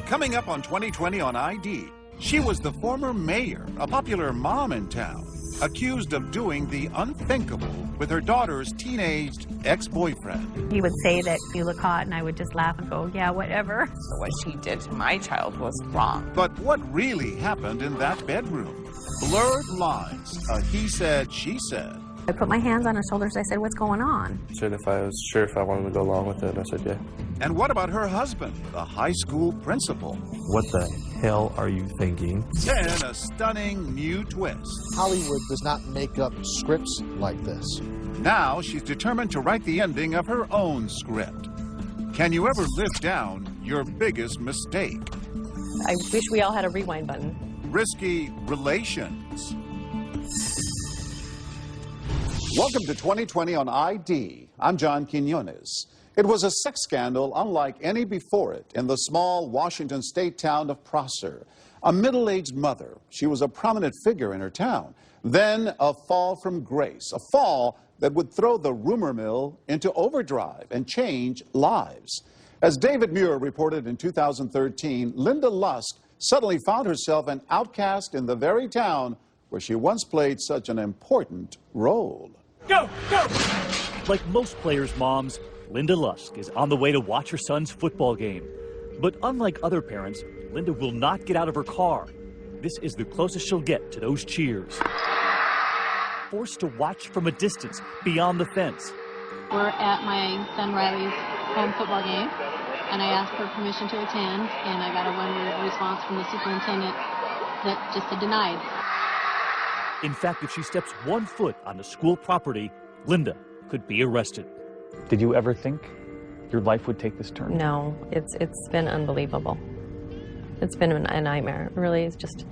Coming up on 2020 on ID, she was the former mayor, a popular mom in town, accused of doing the unthinkable with her daughter's teenaged ex-boyfriend. He would say that you look hot, and I would just laugh and go, yeah, whatever. So what she did to my child was wrong. But what really happened in that bedroom? Blurred lines, a he said, she said. I put my hands on his shoulders. I said, what's going on? She said if I was sure if I wanted to go along with it, and I said yeah. And what about her husband, the high school principal? What the hell are you thinking? Then a stunning new twist. Hollywood does not make up scripts like this. Now she's determined to write the ending of her own script. Can you ever live down your biggest mistake? I wish we all had a rewind button. Risky relations. Welcome to 2020 on ID. I'm John Quinones. It was a sex scandal unlike any before it in the small Washington state town of Prosser. A middle-aged mother. She was a prominent figure in her town. Then a fall from grace. A fall that would throw the rumor mill into overdrive and change lives. As David Muir reported in 2013, Linda Lusk suddenly found herself an outcast in the very town where she once played such an important role. Go! Go! Like most players' moms, Linda Lusk is on the way to watch her son's football game. But unlike other parents, Linda will not get out of her car. This is the closest she'll get to those cheers. Forced to watch from a distance, beyond the fence. We're at my son Riley's home football game, and I asked for permission to attend, and I got a one-word response from the superintendent that just said denied. In fact, if she steps 1 foot on the school property, Linda could be arrested. Did you ever think your life would take this turn? No, it's been unbelievable. It's been a nightmare. Really, it's just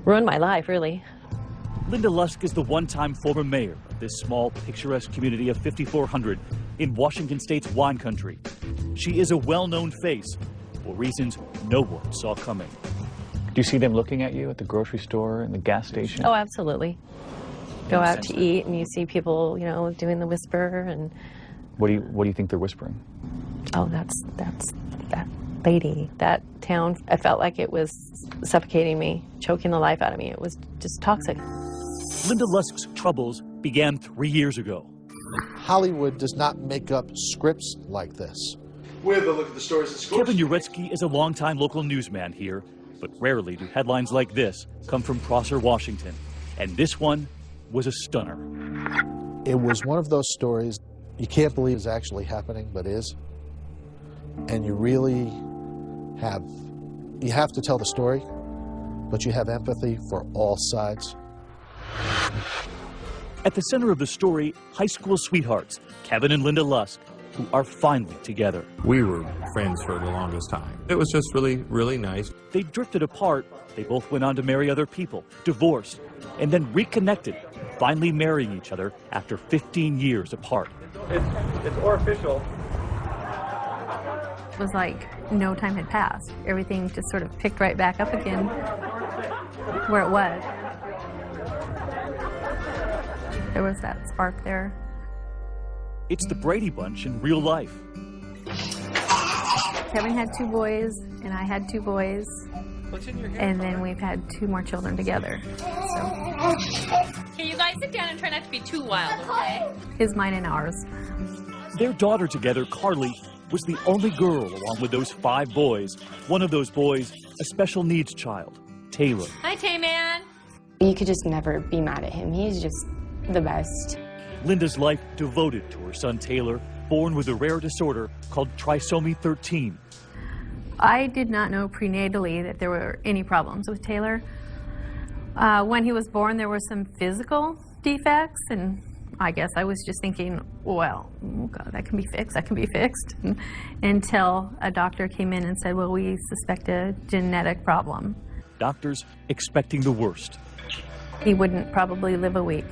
ruined my life, really. Linda Lusk is the one-time former mayor of this small, picturesque community of 5,400 in Washington state's wine country. She is a well-known face for reasons no one saw coming. Do you see them looking at you at the grocery store and the gas station? Oh, absolutely. Go out to eat and you see people, you know, doing the whisper and... What do you think they're whispering? Oh, that's that lady. That town, I felt like it was suffocating me, choking the life out of me. It was just toxic. Linda Lusk's troubles began 3 years ago. Hollywood does not make up scripts like this. We have a look at the stories that scores. Kevin Uretsky is a longtime local newsman here, but rarely do headlines like this come from Prosser, Washington. And this one was a stunner. It was one of those stories you can't believe is actually happening, but is. And you really have to tell the story, but you have empathy for all sides. At the center of the story, high school sweethearts, Kevin and Linda Lusk, who are finally together. We were friends for the longest time. It was just really, really nice. They drifted apart. They both went on to marry other people, divorced, and then reconnected, finally marrying each other after 15 years apart. It's official. It was like no time had passed. Everything just sort of picked right back up again where it was. There was that spark there. It's the Brady Bunch in real life. Kevin had 2 boys, and I had 2 boys. And then we've had 2 more children together. So. Okay, you guys sit down and try not to be too wild, okay? His, mine, and ours. Their daughter together, Carly, was the only girl along with those 5 boys. One of those boys, a special needs child, Taylor. Hi, Tay-Man. You could just never be mad at him. He's just the best. Linda's life devoted to her son Taylor, born with a rare disorder called trisomy 13. I did not know prenatally that there were any problems with Taylor. When he was born, there were some physical defects, and I guess I was just thinking, well, oh God, that can be fixed, until a doctor came in and said, well, we suspect a genetic problem. Doctors expecting the worst. He wouldn't probably live a week.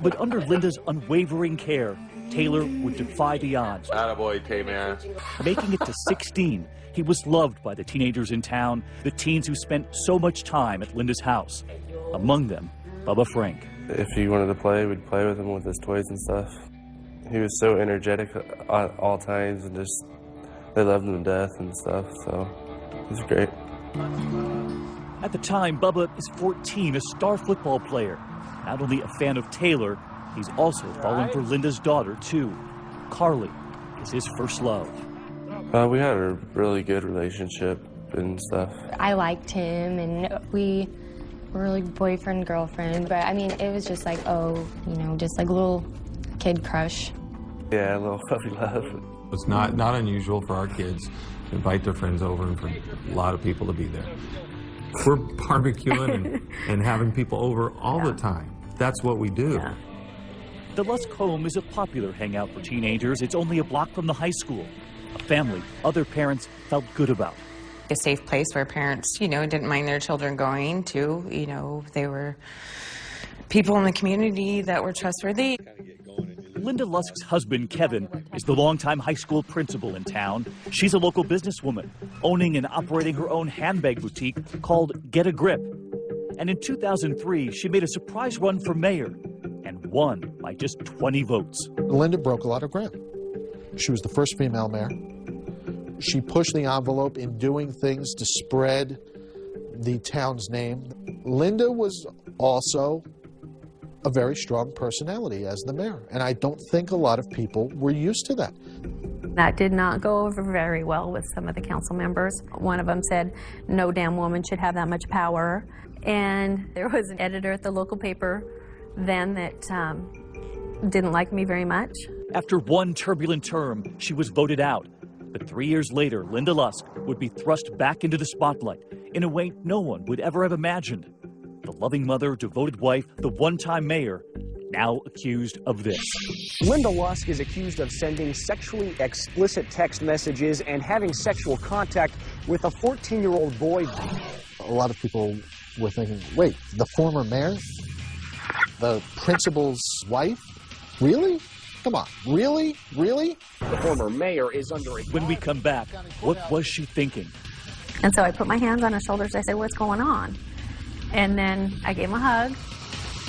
But under Linda's unwavering care, Taylor would defy the odds. Attaboy, Tay-Man. Making it to 16, he was loved by the teenagers in town, the teens who spent so much time at Linda's house. Among them, Bubba Frank. If he wanted to play, we'd play with him with his toys and stuff. He was so energetic at all times and just They loved him to death and stuff, so it was great. At the time, Bubba is 14, a star football player. Not only a fan of Taylor, he's also fallen for Linda's daughter, too. Carly is his first love. We had a really good relationship and stuff. I liked him, and we were like boyfriend, girlfriend. But I mean, it was just like, oh, you know, just like a little kid crush. Yeah, a little puppy love. It's not unusual for our kids to invite their friends over and for a lot of people to be there. We're barbecuing and having people over all the time. That's what we do. Yeah. The Lusk home is a popular hangout for teenagers. It's only a block from the high school. A family other parents felt good about. A safe place where parents, you know, didn't mind their children going to. You know, they were people in the community that were trustworthy. Linda Lusk's husband, Kevin, is the longtime high school principal in town. She's a local businesswoman, owning and operating her own handbag boutique called Get a Grip. And in 2003, she made a surprise run for mayor and won by just 20 votes. Linda broke a lot of ground. She was the first female mayor. She pushed the envelope in doing things to spread the town's name. Linda was also a very strong personality as the mayor, and I don't think a lot of people were used to that. That did not go over very well with some of the council members. One of them said, no damn woman should have that much power. And there was an editor at the local paper then that didn't like me very much. After one turbulent term, she was voted out. But 3 years later, Linda Lusk would be thrust back into the spotlight in a way no one would ever have imagined. The loving mother, devoted wife, the one-time mayor, now accused of this. Linda Lusk is accused of sending sexually explicit text messages and having sexual contact with a 14-year-old boy. A lot of people were thinking, wait, the former mayor? The principal's wife? Really? Come on, really? Really? The former mayor is under a... When we come back, what was she thinking? And so I put my hands on his shoulders. I said, what's going on? And then I gave him a hug.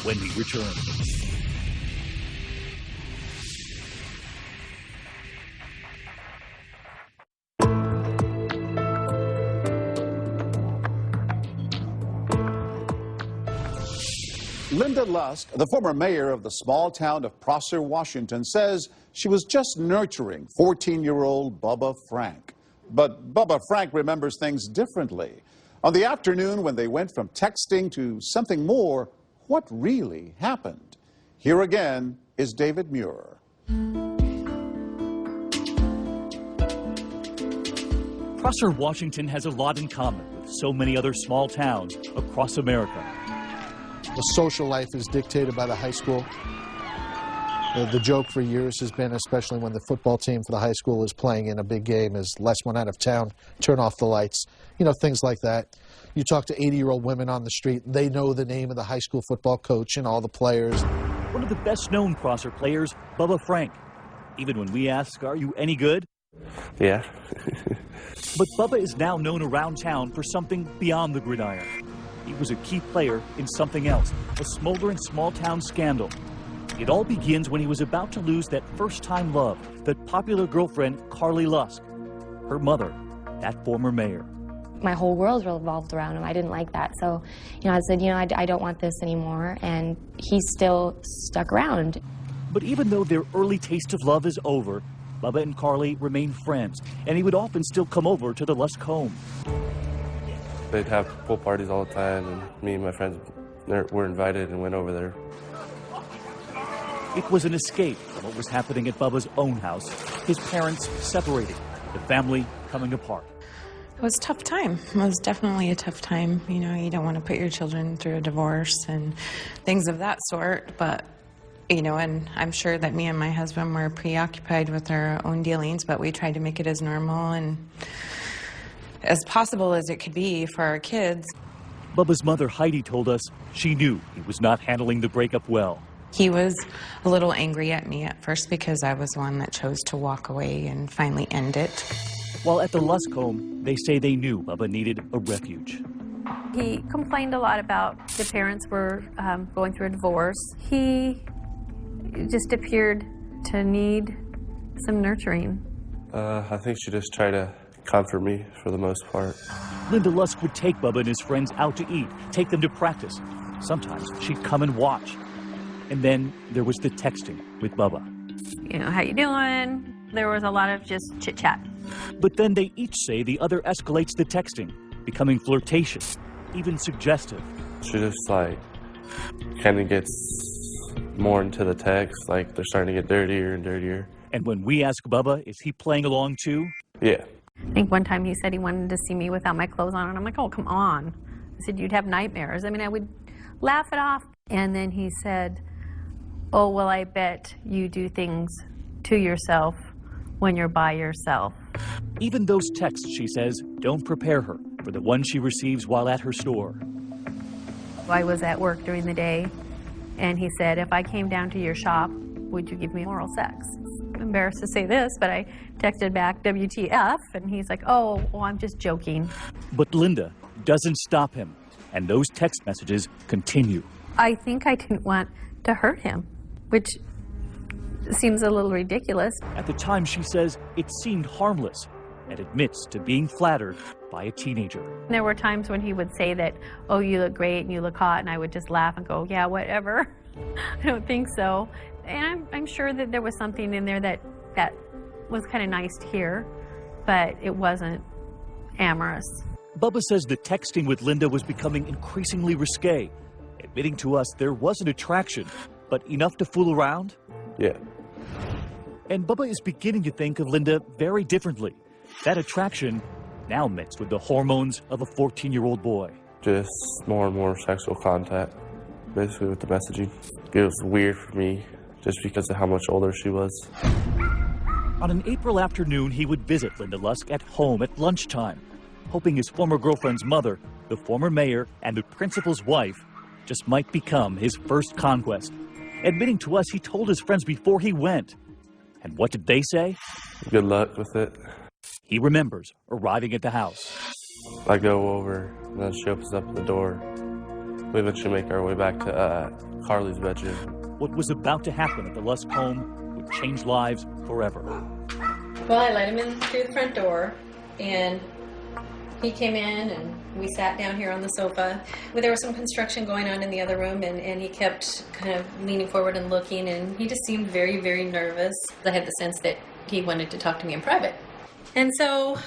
When we return. Linda Lusk, the former mayor of the small town of Prosser, Washington, says she was just nurturing 14-year-old Bubba Frank. But Bubba Frank remembers things differently. On the afternoon when they went from texting to something more, what really happened? Here again is David Muir. Prosser, Washington has a lot in common with so many other small towns across America. The social life is dictated by the high school. The joke for years has been, especially when the football team for the high school is playing in a big game, is let's one out of town, turn off the lights, you know, things like that. You talk to 80-year-old women on the street, they know the name of the high school football coach and all the players. One of the best-known Prosser players, Bubba Frank. Even when we ask, are you any good? Yeah. But Bubba is now known around town for something beyond the gridiron. He was a key player in something else, a smoldering small-town scandal. It all begins when he was about to lose that first-time love, that popular girlfriend, Carly Lusk. Her mother, that former mayor. My whole world revolved around him. I didn't like that. So, you know, I said, you know, I don't want this anymore. And he still stuck around. But even though their early taste of love is over, Bubba and Carly remain friends. And he would often still come over to the Lusk home. They'd have pool parties all the time, and me and my friends were invited and went over there. It was an escape from what was happening at Bubba's own house. His parents separated, the family coming apart. It was a tough time. It was definitely a tough time. You know, you don't want to put your children through a divorce and things of that sort, but, you know, and I'm sure that me and my husband were preoccupied with our own dealings, but we tried to make it as normal and as possible as it could be for our kids. Bubba's mother, Heidi, told us she knew he was not handling the breakup well. He was a little angry at me at first because I was one that chose to walk away and finally end it. While at the Lusk home, they say they knew Bubba needed a refuge. He complained a lot about the parents were going through a divorce. He just appeared to need some nurturing. I think she just tried to comfort me for the most part. Linda Lusk would take Bubba and his friends out to eat, take them to practice. Sometimes she'd come and watch. And then there was the texting with Bubba. You know, how you doing? There was a lot of just chit-chat. But then they each say the other escalates the texting, becoming flirtatious, even suggestive. She just, like, kind of gets more into the text, like they're starting to get dirtier and dirtier. And when we ask Bubba, is he playing along too? Yeah. I think one time he said he wanted to see me without my clothes on, and I'm like, oh, come on. I said, you'd have nightmares. I mean, I would laugh it off. And then he said, oh, well, I bet you do things to yourself when you're by yourself. Even those texts, she says, don't prepare her for the one she receives while at her store. I was at work during the day, and he said, if I came down to your shop, would you give me oral sex? I'm embarrassed to say this, but I texted back, WTF, and he's like, oh, well, I'm just joking. But Linda doesn't stop him, and those text messages continue. I think I didn't want to hurt him, which seems a little ridiculous. At the time, she says it seemed harmless and admits to being flattered by a teenager. There were times when he would say that, oh, you look great and you look hot, and I would just laugh and go, yeah, whatever. I don't think so. And I'm sure that there was something in there that was kind of nice to hear, but it wasn't amorous. Bubba says the texting with Linda was becoming increasingly risque, admitting to us there was an attraction, but enough to fool around? Yeah. And Bubba is beginning to think of Linda very differently. That attraction now mixed with the hormones of a 14-year-old boy. Just more and more sexual contact, basically with the messaging. It was weird for me just because of how much older she was. On an April afternoon, he would visit Linda Lusk at home at lunchtime, hoping his former girlfriend's mother, the former mayor, and the principal's wife just might become his first conquest. Admitting to us he told his friends before he went. And what did they say? Good luck with it. He remembers arriving at the house. I go over, and then she opens up the door. We eventually make our way back to Carly's bedroom. What was about to happen at the Lusk home would change lives forever. Well, I let him in through the front door, and he came in, and we sat down here on the sofa. Well, there was some construction going on in the other room, and he kept kind of leaning forward and looking, and he just seemed very, very nervous. I had the sense that he wanted to talk to me in private. And so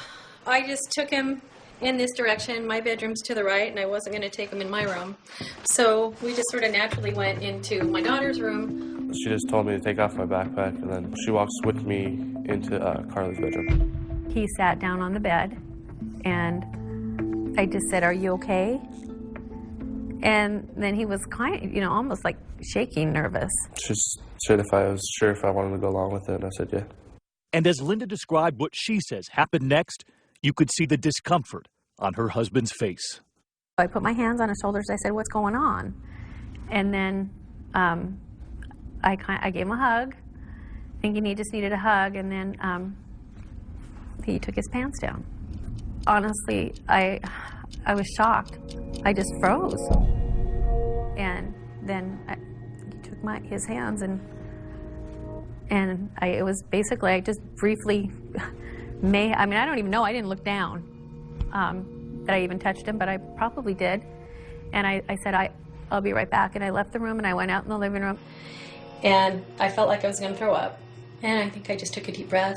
I just took him in this direction. My bedroom's to the right, and I wasn't going to take him in my room. So we just sort of naturally went into my daughter's room. She just told me to take off my backpack, and then she walks with me into Carly's bedroom. He sat down on the bed, and I just said, are you okay? And then he was kind of, almost like shaking, nervous. She said if I was sure if I wanted to go along with it, and I said yeah. And as Linda described what she says happened next, you could see the discomfort on her husband's face. I put my hands on his shoulders. I said, what's going on? And then I gave him a hug, thinking he just needed a hug, and then he took his pants down. Honestly, I was shocked. I just froze. And then he took his hands, and it was basically, I just briefly I don't even know, I didn't look down that I even touched him, but I probably did. And I said, I'll be right back. And I left the room, and I went out in the living room, and I felt like I was going to throw up. And I think I just took a deep breath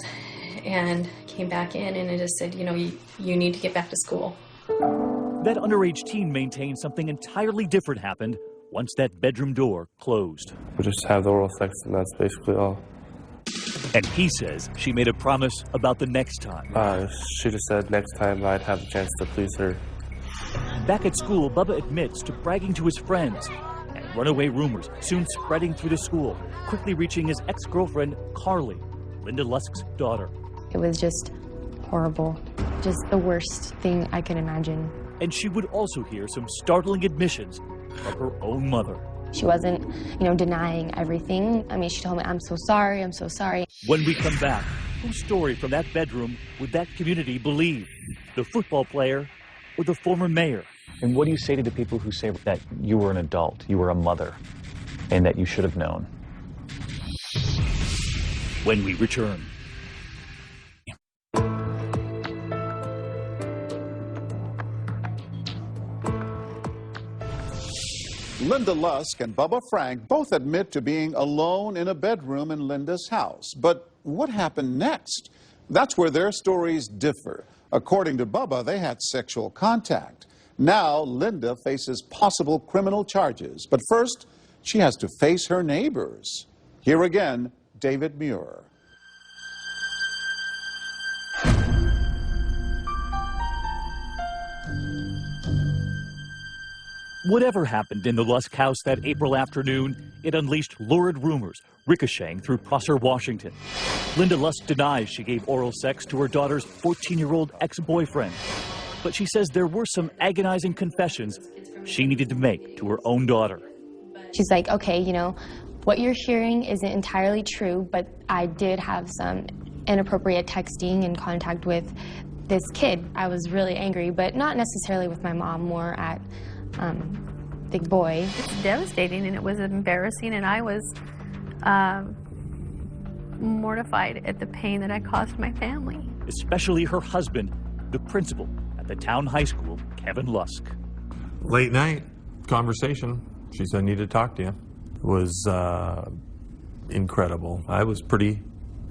and came back in, and I just said, you need to get back to school. That underage teen maintained something entirely different happened once that bedroom door closed. We just have the oral sex, and that's basically all. And he says she made a promise about the next time. She just said next time I'd have the chance to please her. Back at school, Bubba admits to bragging to his friends, and runaway rumors soon spreading through the school, quickly reaching his ex-girlfriend, Carly, Linda Lusk's daughter. It was just horrible. Just the worst thing I can imagine. And she would also hear some startling admissions from her own mother. She wasn't, denying everything. I mean, she told me, I'm so sorry, I'm so sorry. When we come back, whose story from that bedroom would that community believe? The football player or the former mayor? And what do you say to the people who say that you were an adult, you were a mother, and that you should have known? When we return. Linda Lusk and Bubba Frank both admit to being alone in a bedroom in Linda's house. But what happened next? That's where their stories differ. According to Bubba, they had sexual contact. Now, Linda faces possible criminal charges. But first, she has to face her neighbors. Here again, David Muir. Whatever happened in the Lusk house that April afternoon, it unleashed lurid rumors ricocheting through Prosser, Washington. Linda Lusk denies she gave oral sex to her daughter's 14-year-old ex-boyfriend. But she says there were some agonizing confessions she needed to make to her own daughter. She's like, okay, you know, what you're hearing isn't entirely true, but I did have some inappropriate texting and contact with this kid. I was really angry, but not necessarily with my mom, more at big boy. It's devastating and it was embarrassing, and I was mortified at the pain that I caused my family. Especially her husband, the principal at the town high school, Kevin Lusk. Late night conversation. She said, I need to talk to you. It was incredible. I was pretty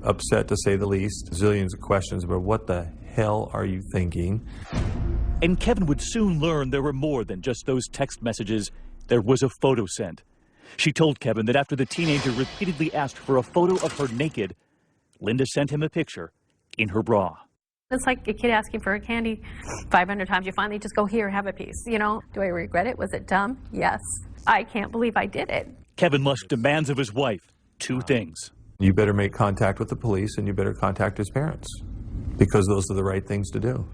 upset, to say the least. Zillions of questions about what the hell are you thinking? And Kevin would soon learn there were more than just those text messages. There was a photo sent. She told Kevin that after the teenager repeatedly asked for a photo of her naked, Linda sent him a picture in her bra. It's like a kid asking for a candy 500 times. You finally just go, here, have a piece. You know, do I regret it? Was it dumb? Yes. I can't believe I did it. Kevin Lusk demands of his wife two things. You better make contact with the police and you better contact his parents, because those are the right things to do.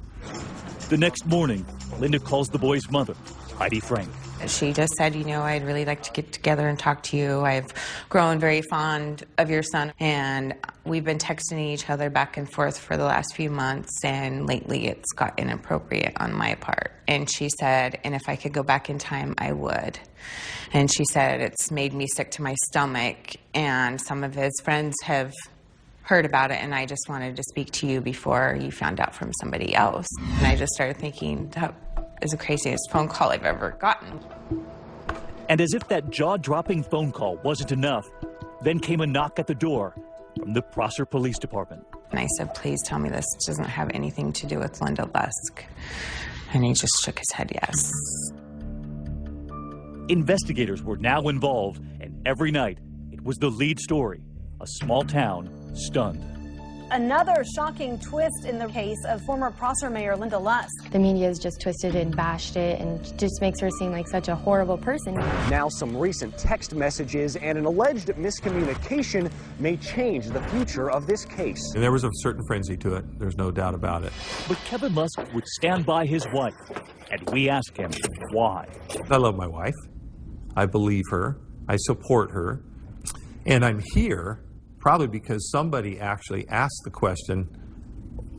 The next morning, Linda calls the boy's mother, Heidi Frank. She just said, you know, I'd really like to get together and talk to you. I've grown very fond of your son, and we've been texting each other back and forth for the last few months, and lately it's got inappropriate on my part. And she said, and if I could go back in time, I would. And she said, it's made me sick to my stomach, and some of his friends have heard about it, and I just wanted to speak to you before you found out from somebody else. And I just started thinking, that is the craziest phone call I've ever gotten. And as if that jaw-dropping phone call wasn't enough, then came a knock at the door from the Prosser Police Department. And I said, please tell me this doesn't have anything to do with Linda Lusk. And he just shook his head yes. Investigators were now involved, and every night it was the lead story. A small town stunned. Another shocking twist in the case of former Prosser Mayor Linda Lusk. The media has just twisted and bashed it and just makes her seem like such a horrible person. Now some recent text messages and an alleged miscommunication may change the future of this case. And there was a certain frenzy to it. There's no doubt about it. But Kevin Lusk would stand by his wife, and we asked him why. I love my wife. I believe her. I support her. And I'm here probably because somebody actually asked the question,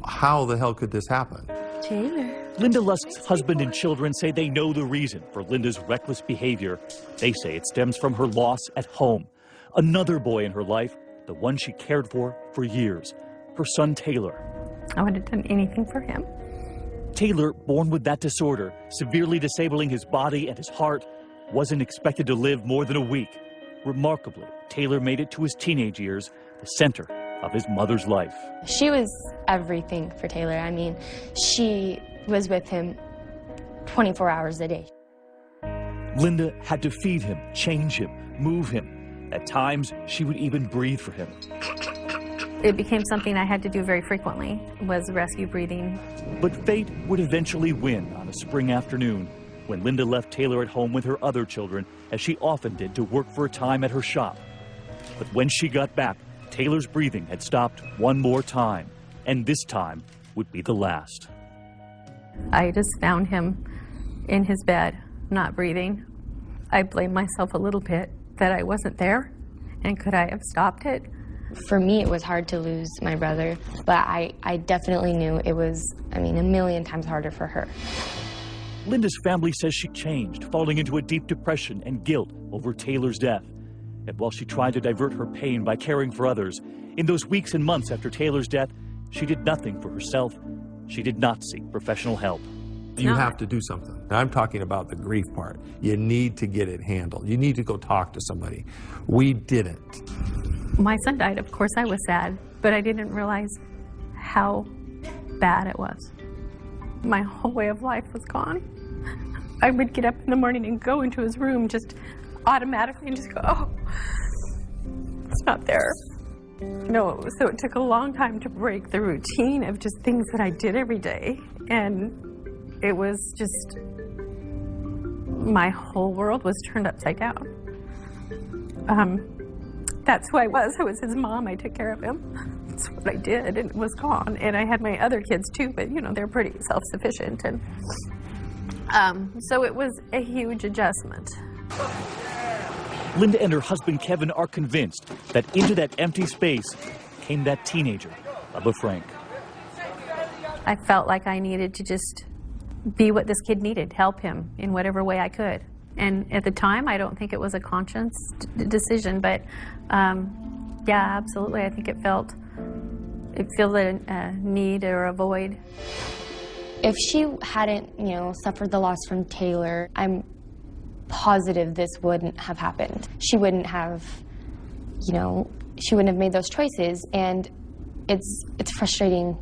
how the hell could this happen? Taylor. Linda Lusk's husband and children say they know the reason for Linda's reckless behavior. They say it stems from her loss at home. Another boy in her life, the one she cared for years, her son Taylor. I would have done anything for him. Taylor, born with that disorder, severely disabling his body and his heart, wasn't expected to live more than a week. Remarkably, Taylor made it to his teenage years, the center of his mother's life. She was everything for Taylor. I mean, she was with him 24 hours a day. Linda had to feed him, change him, move him. At times, she would even breathe for him. It became something I had to do very frequently, was rescue breathing. But fate would eventually win on a spring afternoon when Linda left Taylor at home with her other children, as she often did, to work for a time at her shop. But when she got back, Taylor's breathing had stopped one more time, and this time would be the last. I just found him in his bed, not breathing. I blame myself a little bit that I wasn't there, and could I have stopped it? For me, it was hard to lose my brother, but I definitely knew it was, I mean, a million times harder for her. Linda's family says she changed, falling into a deep depression and guilt over Taylor's death. And while she tried to divert her pain by caring for others, in those weeks and months after Taylor's death, she did nothing for herself. She did not seek professional help. it's You not. have to do something. Now, I'm talking about the grief part. You need to get it handled. You need to go talk to somebody. We didn't. My son died, of course I was sad, but I didn't realize how bad it was. My whole way of life was gone. I would get up in the morning and go into his room just automatically and just go, oh, it's not there. No, so it took a long time to break the routine of just things that I did every day. And it was just, my whole world was turned upside down. That's who I was. I was his mom. I took care of him. That's what I did, and it was gone. And I had my other kids too, but you know, they're pretty self-sufficient. And so it was a huge adjustment. Linda and her husband Kevin are convinced that into that empty space came that teenager, Bubba Frank. I felt like I needed to just be what this kid needed, help him in whatever way I could. And at the time, I don't think it was a conscious decision, but yeah, absolutely. I think it felt a need or a void. If she hadn't, you know, suffered the loss from Taylor, I'm positive this wouldn't have happened. She wouldn't have, you know, she wouldn't have made those choices. And it's frustrating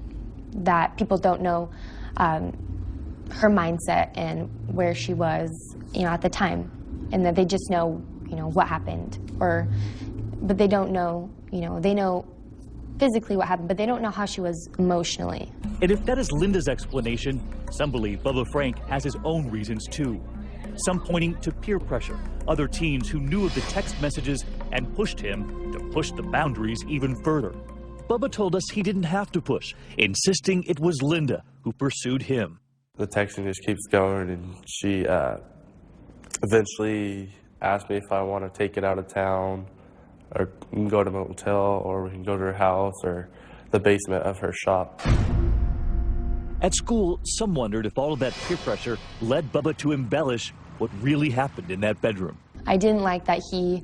that people don't know her mindset and where she was, you know, at the time, and that they just know, you know, what happened, but they don't know, you know, they know physically what happened, but they don't know how she was emotionally. And if that is Linda's explanation, some believe Bubba Frank has his own reasons too. Some pointing to peer pressure, other teens who knew of the text messages and pushed him to push the boundaries even further. Bubba told us he didn't have to push, insisting it was Linda who pursued him. The texting just keeps going, and she eventually asked me if I want to take it out of town or go to a motel, or we can go to her house or the basement of her shop. At school, some wondered if all of that peer pressure led Bubba to embellish what really happened in that bedroom. I didn't like that he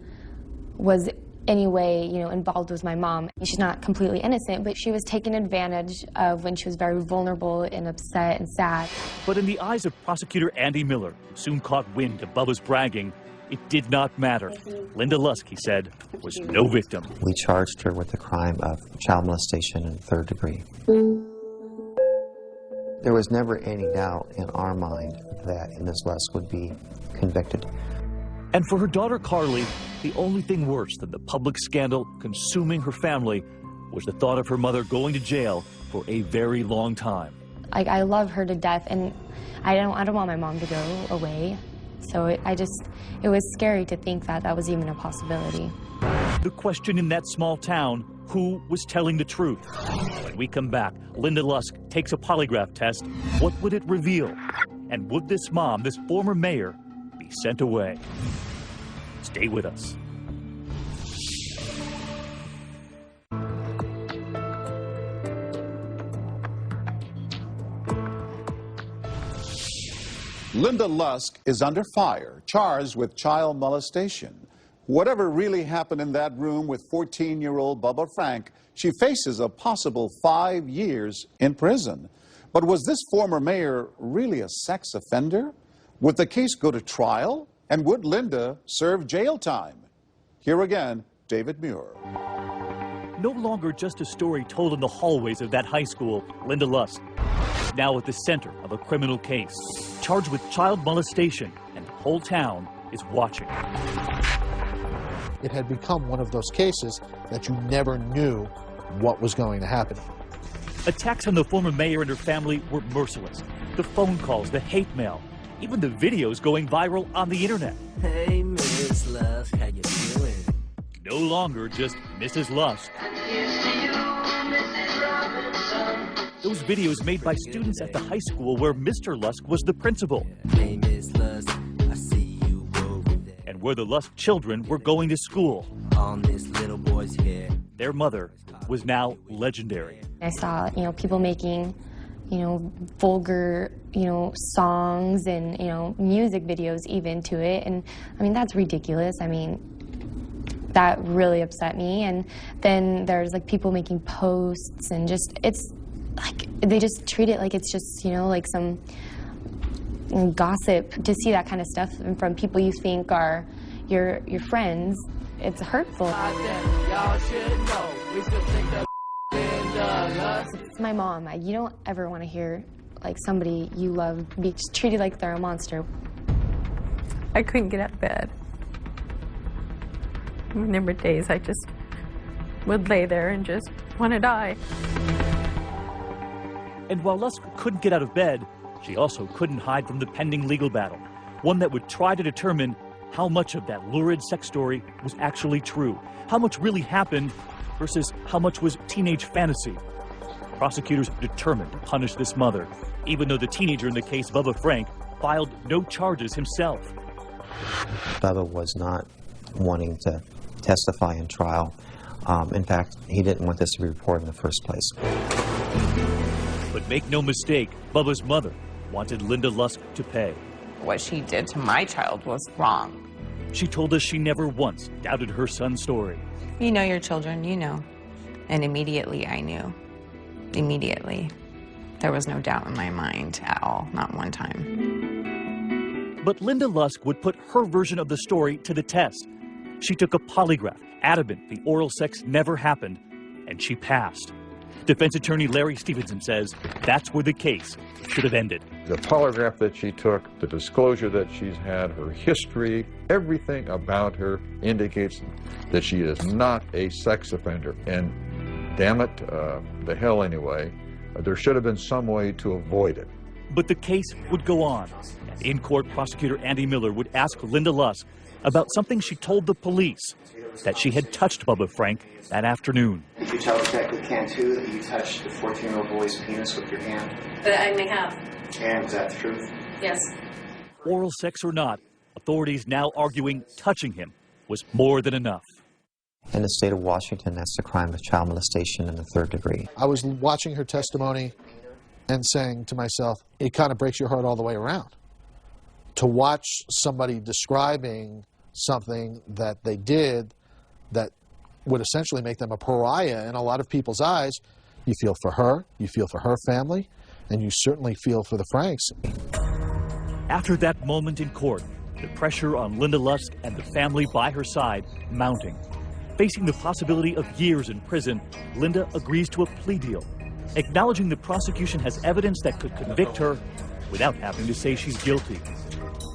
was any way, you know, involved with my mom. She's not completely innocent, but she was taken advantage of when she was very vulnerable and upset and sad. But in the eyes of prosecutor Andy Miller, who soon caught wind of Bubba's bragging, it did not matter. Linda Lusk, he said, was no victim. We charged her with the crime of child molestation in 3rd degree. There was never any doubt in our mind that Ms. Lusk would be convicted. And for her daughter Carly, the only thing worse than the public scandal consuming her family was the thought of her mother going to jail for a very long time. I love her to death, and I don't want my mom to go away. So it was scary to think that that was even a possibility. The question in that small town, who was telling the truth? When we come back, Linda Lusk takes a polygraph test. What would it reveal? And would this mom, this former mayor, be sent away? Stay with us. Linda Lusk is under fire, charged with child molestation. Whatever really happened in that room with 14-year-old Bubba Frank, she faces a possible 5 years in prison. But was this former mayor really a sex offender? Would the case go to trial? And would Linda serve jail time? Here again, David Muir. No longer just a story told in the hallways of that high school, Linda Lusk, now at the center of a criminal case, charged with child molestation, and the whole town is watching. It had become one of those cases that you never knew what was going to happen. Attacks on the former mayor and her family were merciless. The phone calls, the hate mail, even the videos going viral on the internet. Hey, Miss Lusk, how you doing? No longer just Mrs. Lusk. Those videos made by students at the high school where Mr. Lusk was the principal. Hey, Miss Lusk, I see you over there. And where the Lusk children were going to school. On this little boy's hair. Their mother was now legendary. I saw, you know, people making, you know, vulgar, you know, songs and, you know, music videos even to it. And I mean, that's ridiculous. I mean, that really upset me. And then there's like people making posts and just, it's like, they just treat it like it's just, you know, like some and gossip, to see that kind of stuff from people you think are your friends, it's hurtful. It's my mom. You don't ever want to hear like somebody you love be treated like they're a monster. I couldn't get out of bed. There were days I just would lay there and just want to die. And while Lusk couldn't get out of bed, she also couldn't hide from the pending legal battle, one that would try to determine how much of that lurid sex story was actually true, how much really happened versus how much was teenage fantasy. Prosecutors determined to punish this mother, even though the teenager in the case, Bubba Frank, filed no charges himself. Bubba was not wanting to testify in trial. In fact, he didn't want this to be reported in the first place. But make no mistake, Bubba's mother wanted Linda Lusk to pay. What she did to my child was wrong. She told us she never once doubted her son's story. You know your children, you know. And immediately I knew. Immediately. There was no doubt in my mind at all, not one time. But Linda Lusk would put her version of the story to the test. She took a polygraph, adamant the oral sex never happened, and she passed. Defense attorney Larry Stevenson says that's where the case should have ended. The polygraph that she took, the disclosure that she's had, her history, everything about her indicates that she is not a sex offender. And damn it, the hell anyway, there should have been some way to avoid it. But the case would go on. In court, prosecutor Andy Miller would ask Linda Lusk about something she told the police, that she had touched Bubba Frank that afternoon. Did you tell Detective Cantu that you touched the 14-year-old boy's penis with your hand? I may have. And was that the truth? Yes. Oral sex or not, authorities now arguing touching him was more than enough. In the state of Washington, that's the crime of child molestation in the 3rd degree. I was watching her testimony and saying to myself, it kind of breaks your heart all the way around. To watch somebody describing something that they did that would essentially make them a pariah in a lot of people's eyes, you feel for her, you feel for her family, and you certainly feel for the Franks. After that moment in court, the pressure on Linda Lusk and the family by her side mounting. Facing the possibility of years in prison, Linda agrees to a plea deal, acknowledging the prosecution has evidence that could convict her without having to say she's guilty.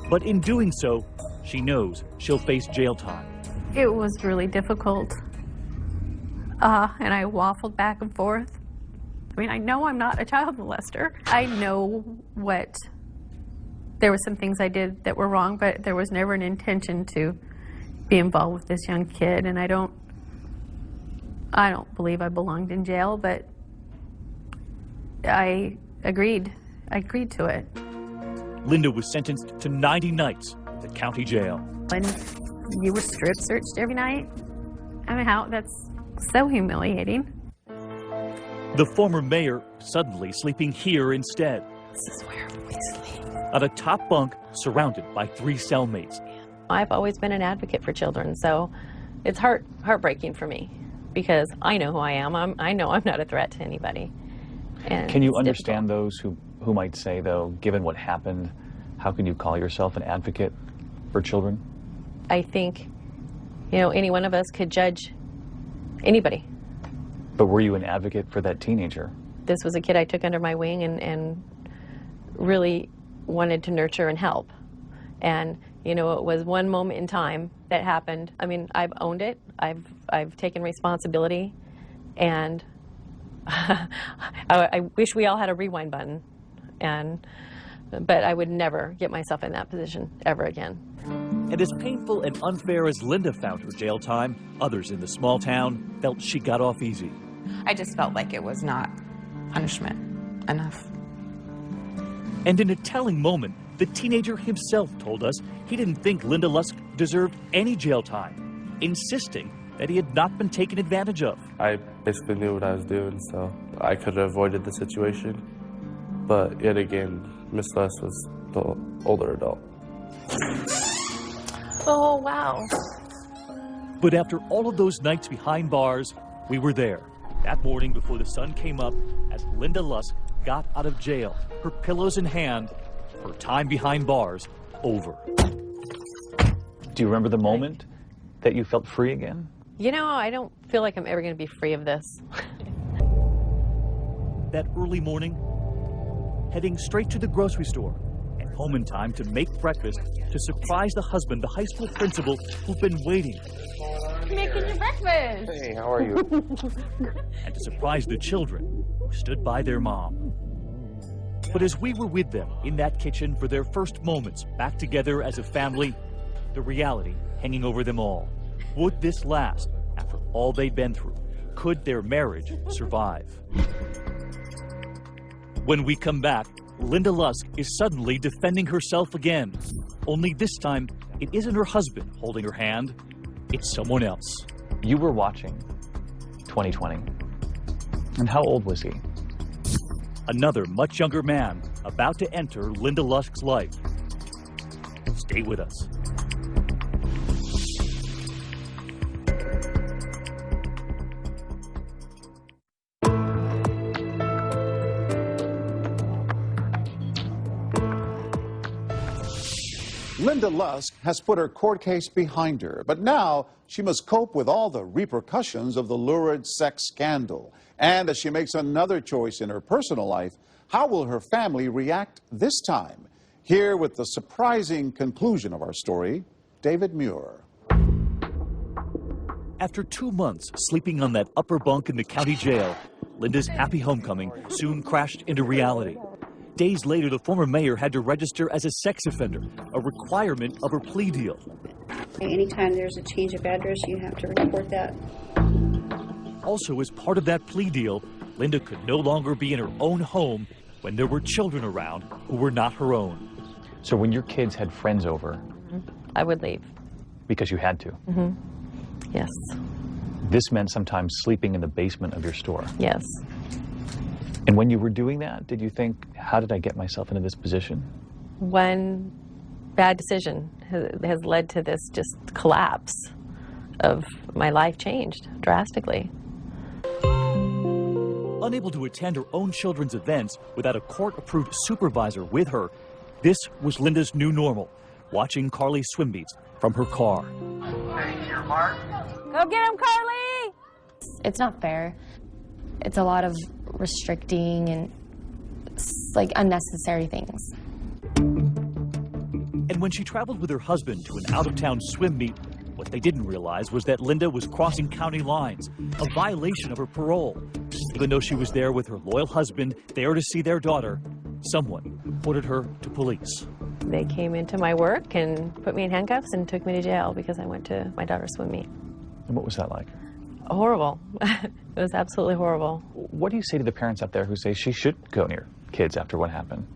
But in doing so, she knows she'll face jail time. It was really difficult, and I waffled back and forth. I mean, I know I'm not a child molester. I know there were some things I did that were wrong, but there was never an intention to be involved with this young kid, and I don't believe I belonged in jail, but I agreed to it. Linda was sentenced to 90 nights at the county jail. And you were strip searched every night. I mean, that's so humiliating. The former mayor suddenly sleeping here instead. This is where we sleep. On a top bunk surrounded by 3 cellmates. I've always been an advocate for children, so it's heartbreaking for me because I know who I am. I know I'm not a threat to anybody. And can you understand those who might say, though, given what happened, how can you call yourself an advocate for children? I think, any one of us could judge anybody. But were you an advocate for that teenager? This was a kid I took under my wing and really wanted to nurture and help. And, it was one moment in time that happened. I mean, I've owned it. I've taken responsibility. And I wish we all had a rewind button. But I would never get myself in that position ever again. And as painful and unfair as Linda found her jail time, others in the small town felt she got off easy. I just felt like it was not punishment enough. And in a telling moment, the teenager himself told us he didn't think Linda Lusk deserved any jail time, insisting that he had not been taken advantage of. I basically knew what I was doing, so I could have avoided the situation. But yet again, Miss Lusk was the older adult. Oh, wow. But after all of those nights behind bars, we were there. That morning before the sun came up, as Linda Lusk got out of jail, her pillows in hand, her time behind bars over. Do you remember the moment that you felt free again? You know, I don't feel like I'm ever going to be free of this. That early morning, heading straight to the grocery store and home in time to make breakfast to surprise the husband, the high school principal, who've been waiting. Making your breakfast. Hey, how are you? And to surprise the children who stood by their mom. But as we were with them in that kitchen for their first moments back together as a family, the reality hanging over them all. Would this last after all they'd been through? Could their marriage survive? When we come back, Linda Lusk is suddenly defending herself again. Only this time, it isn't her husband holding her hand, it's someone else. You were watching 2020. And how old was he? Another much younger man about to enter Linda Lusk's life. Stay with us. Linda Lusk has put her court case behind her, but now she must cope with all the repercussions of the lurid sex scandal. And as she makes another choice in her personal life, how will her family react this time? Here with the surprising conclusion of our story, David Muir. After 2 months sleeping on that upper bunk in the county jail, Linda's happy homecoming soon crashed into reality. Days later, the former mayor had to register as a sex offender, a requirement of her plea deal. Anytime there's a change of address, you have to report that. Also, as part of that plea deal, Linda could no longer be in her own home when there were children around who were not her own. So when your kids had friends over, I would leave. Because you had to? Yes. This meant sometimes sleeping in the basement of your store? Yes. And when you were doing that, did you think, how did I get myself into this position? One bad decision has led to this just collapse of my life changed drastically. Unable to attend her own children's events without a court-approved supervisor with her, this was Linda's new normal, watching Carly's swim meets from her car. Go get him, Carly! It's not fair. It's a lot of restricting and like unnecessary things. And when she traveled with her husband to an out-of-town swim meet, what they didn't realize was that Linda was crossing county lines, a violation of her parole. Even though she was there with her loyal husband, there to see their daughter, someone reported her to police. They came into my work and put me in handcuffs and took me to jail because I went to my daughter's swim meet. And what was that like? Horrible. It was absolutely horrible. What do you say to the parents out there who say she should go near kids after what happened?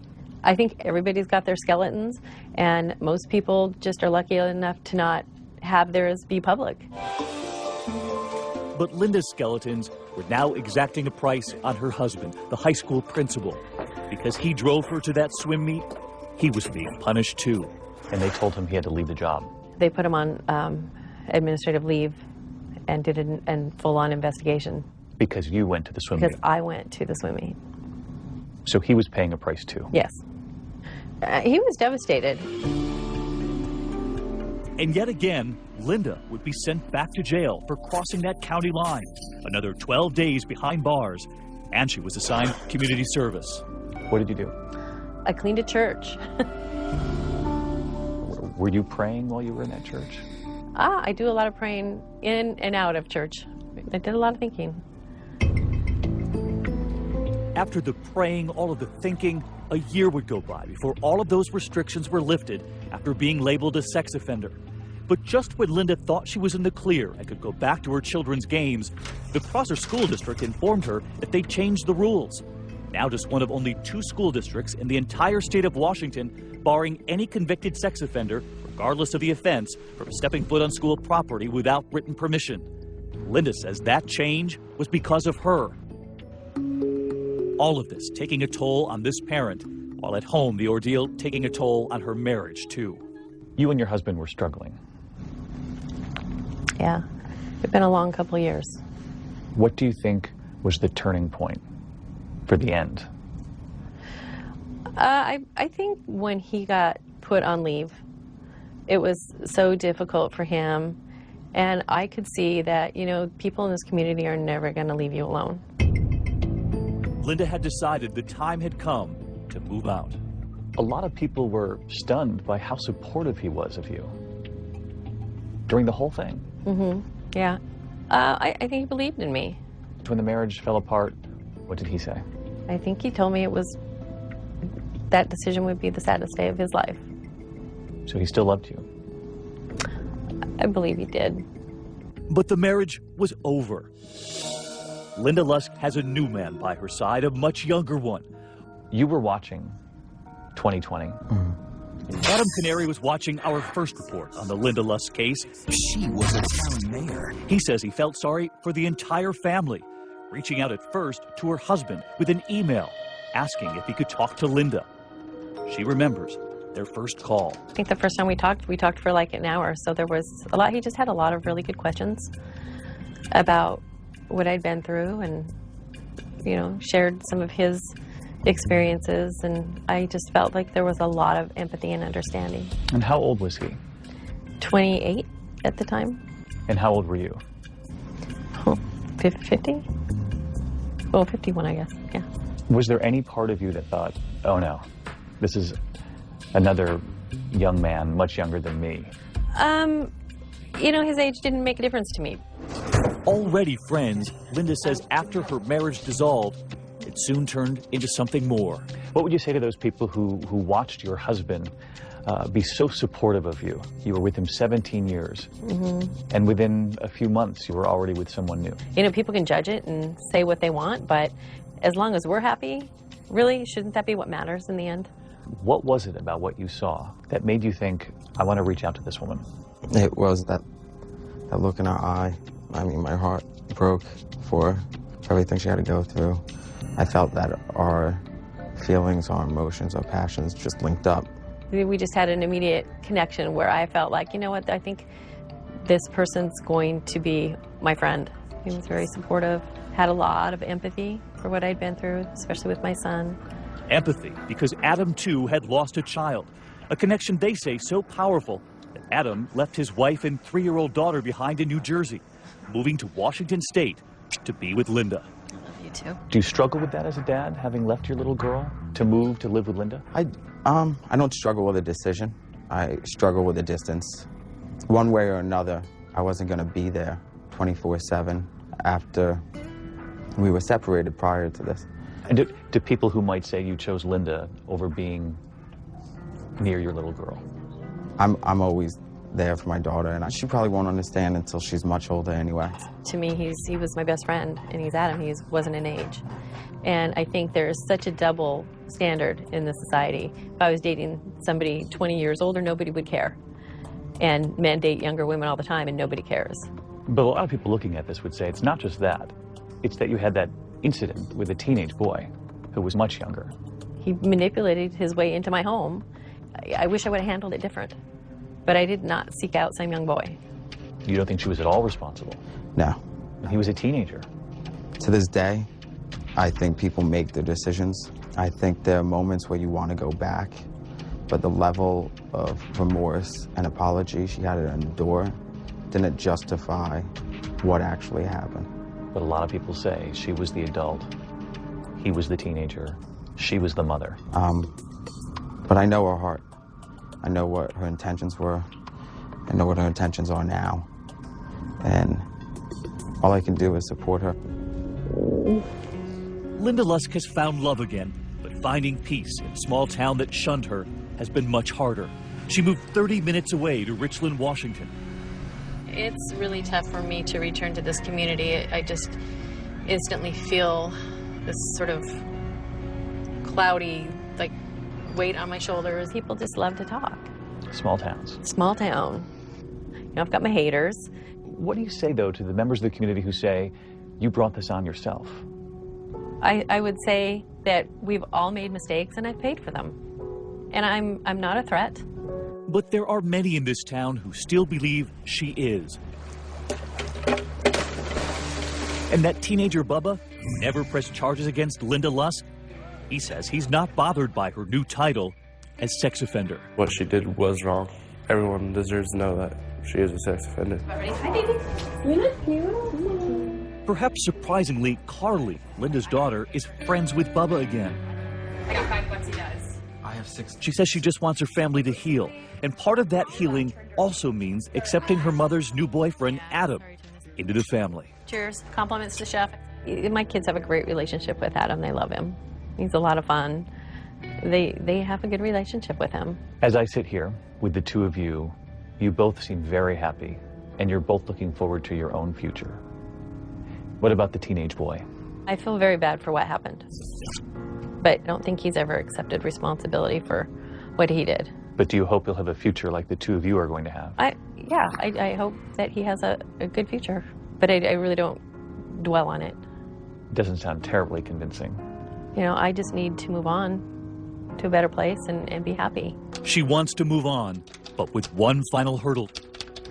I think everybody's got their skeletons, and most people just are lucky enough to not have theirs be public. But Linda's skeletons were now exacting a price on her husband, the high school principal. Because he drove her to that swim meet, he was being punished too. And they told him he had to leave the job. They put him on administrative leave and did a full-on investigation. Because you went to the swim meet? Because I went to the swim meet. So he was paying a price too? Yes. He was devastated. And yet again, Linda would be sent back to jail for crossing that county line. Another 12 days behind bars, and she was assigned community service. What did you do? I cleaned a church. Were you praying while you were in that church? I do a lot of praying in and out of church. I did a lot of thinking. After the praying, all of the thinking, a year would go by before all of those restrictions were lifted after being labeled a sex offender. But just when Linda thought she was in the clear and could go back to her children's games, the Prosser School District informed her that they changed the rules. Now just one of only 2 school districts in the entire state of Washington barring any convicted sex offender, regardless of the offense, from stepping foot on school property without written permission. Linda says that change was because of her. All of this taking a toll on this parent, while at home the ordeal taking a toll on her marriage too. You and your husband were struggling. Yeah, it's been a long couple of years. What do you think was the turning point for the end? I think when he got put on leave, it was so difficult for him. And I could see that, you know, people in this community are never going to leave you alone. Linda had decided the time had come to move out. A lot of people were stunned by how supportive he was of you during the whole thing. Mm-hmm. Yeah. I think he believed in me. When the marriage fell apart, what did he say? I think he told me that decision would be the saddest day of his life. So he still loved you? I believe he did. But the marriage was over. Linda Lusk has a new man by her side, a much younger one. You were watching 2020. Adam Canary was watching our first report on the Linda Lusk case. She was a town mayor. He says he felt sorry for the entire family, reaching out at first to her husband with an email asking if he could talk to Linda. She remembers their first call. I think the first time we talked for like an hour, so there was a lot. He just had a lot of really good questions about what I'd been through and, you know, shared some of his experiences, and I just felt like there was a lot of empathy and understanding. And how old was he? 28 at the time. And how old were you? 50? Well, 51, I guess, yeah. Was there any part of you that thought, oh no, this is another young man, much younger than me? You know, his age didn't make a difference to me. Already friends, Linda says after her marriage dissolved, it soon turned into something more. What would you say to those people who watched your husband be so supportive of you? You were with him 17 years, and within a few months, you were already with someone new. You know, people can judge it and say what they want, but as long as we're happy, really, shouldn't that be what matters in the end? What was it about what you saw that made you think, I want to reach out to this woman? It was that look in her eye. I mean, my heart broke for everything she had to go through. I felt that our feelings, our emotions, our passions just linked up. We just had an immediate connection where I felt like, you know what, I think this person's going to be my friend. He was very supportive, had a lot of empathy for what I'd been through, especially with my son. Empathy, because Adam, too, had lost a child. A connection they say so powerful that Adam left his wife and 3-year-old daughter behind in New Jersey, moving to Washington State to be with Linda. You too. Do you struggle with that as a dad, having left your little girl to move to live with Linda? I don't struggle with a decision. I struggle with a distance. One way or another, I wasn't going to be there 24/7 after we were separated prior to this. And do people who might say you chose Linda over being near your little girl? I'm always there for my daughter, and she probably won't understand until she's much older anyway. To me, he was my best friend, and he's Adam. He wasn't an age. And I think there's such a double standard in the society. If I was dating somebody 20 years older, nobody would care. And men date younger women all the time, and nobody cares. But a lot of people looking at this would say it's not just that. It's that you had that incident with a teenage boy who was much younger. He manipulated his way into my home. I wish I would have handled it different. But I did not seek out some young boy. You don't think she was at all responsible? No. He was a teenager. To this day, I think people make their decisions. I think there are moments where you want to go back, but the level of remorse and apology she had to endure didn't justify what actually happened. But a lot of people say she was the adult, he was the teenager, she was the mother. But I know her heart. I know what her intentions were. I know what her intentions are now. And all I can do is support her. Linda Lusk has found love again, but finding peace in a small town that shunned her has been much harder. She moved 30 minutes away to Richland, Washington. It's really tough for me to return to this community. I just instantly feel this sort of cloudy, like, weight on my shoulders. People just love to talk. Small towns. Small town. You know, I've got my haters. What do you say, though, to the members of the community who say, you brought this on yourself? I would say that we've all made mistakes, and I've paid for them. And I'm not a threat. But there are many in this town who still believe she is. And that teenager Bubba, who never pressed charges against Linda Lusk, He says he's not bothered by her new title as sex offender. What she did was wrong. Everyone deserves to know that she is a sex offender. Hi, baby. You look cute. Perhaps surprisingly, Carly, Linda's daughter, is friends with Bubba again. I got $5, he does. I have 6. She says she just wants her family to heal. And part of that healing also means accepting her mother's new boyfriend, Adam, into the family. Cheers. Compliments to Chef. My kids have a great relationship with Adam. They love him. He's a lot of fun. They have a good relationship with him. As I sit here with the two of you, you both seem very happy, and you're both looking forward to your own future. What about the teenage boy? I feel very bad for what happened, but I don't think he's ever accepted responsibility for what he did. But do you hope he'll have a future like the two of you are going to have? I hope that he has a good future, but I really don't dwell on it. It doesn't sound terribly convincing. You know, I just need to move on to a better place and be happy. She wants to move on, but with one final hurdle.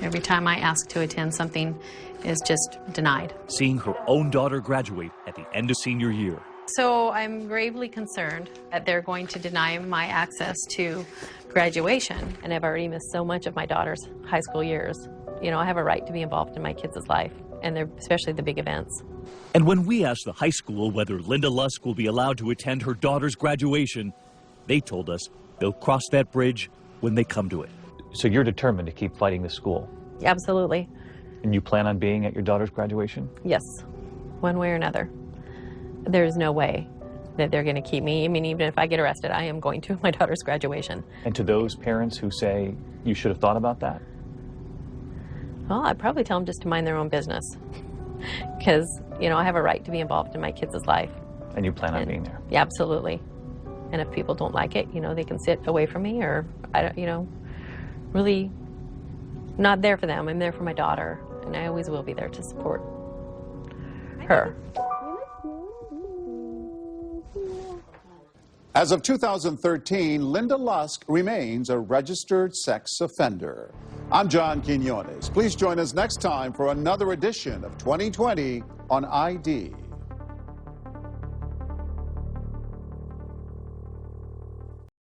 Every time I ask to attend, something is just denied. Seeing her own daughter graduate at the end of senior year. So I'm gravely concerned that they're going to deny my access to graduation. And I've already missed so much of my daughter's high school years. You know, I have a right to be involved in my kids' life, and especially the big events. And when we asked the high school whether Linda Lusk will be allowed to attend her daughter's graduation, they told us they'll cross that bridge when they come to it. So you're determined to keep fighting the school? Absolutely. And you plan on being at your daughter's graduation? Yes, one way or another. There's no way that they're going to keep me. I mean, even if I get arrested, I am going to my daughter's graduation. And to those parents who say you should have thought about that? Well, I'd probably tell them just to mind their own business. Because, you know, I have a right to be involved in my kids' life. And you plan on being there? Yeah, absolutely. And if people don't like it, you know, they can sit away from me, or, you know, really not there for them. I'm there for my daughter, and I always will be there to support her. As of 2013, Linda Lusk remains a registered sex offender. I'm John Quinones. Please join us next time for another edition of 2020 on ID.